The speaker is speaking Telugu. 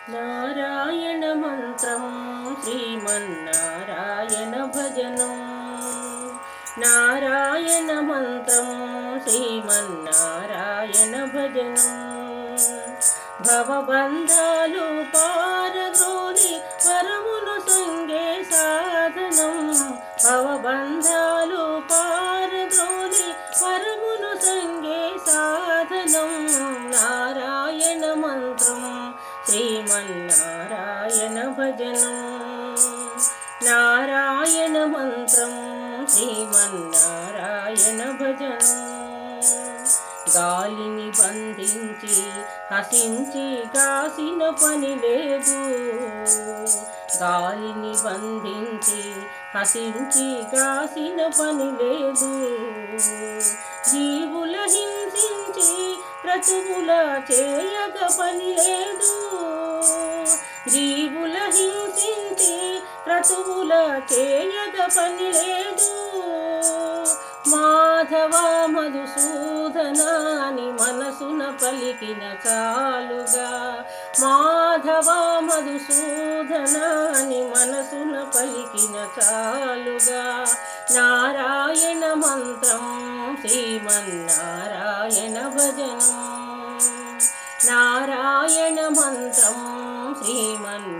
నారాయణ మంత్రం శ్రీమన్నారాయణ భజనం. నారాయణ మంత్రం శ్రీమన్నారాయణ భజనం. భవబంధాలు పారద్రోలి వరమును సంగే సాధనం. భవబంధాలు పారద్రోలి వరమును సంగే సాధనం. నారాయణ మంత్రం శ్రీమన్నారాయణ భజనం. నారాయణ మంత్రం శ్రీమన్నారాయణ భజనం. గాలిని బంధించి హసించి కాసిన పని లేదు. గాలిని బంధించి హసించి కాసిన పని లేదు. జీవుల హింసించి క్రతువుల చేయగ పని లేదు. జీవుల హింసించి క్రతువుల చేయగ పని లేదు. మాధవ మధుసూదనాని మనసున పలికిన చాలుగా. మాధవ మధుసూదనాని మనసున పలికిన చాలుగా. నారాయణ మంత్రం శ్రీమన్నారాయణ భజనం. నారాయణ మంత్రం శ్రీమన్నారాయణ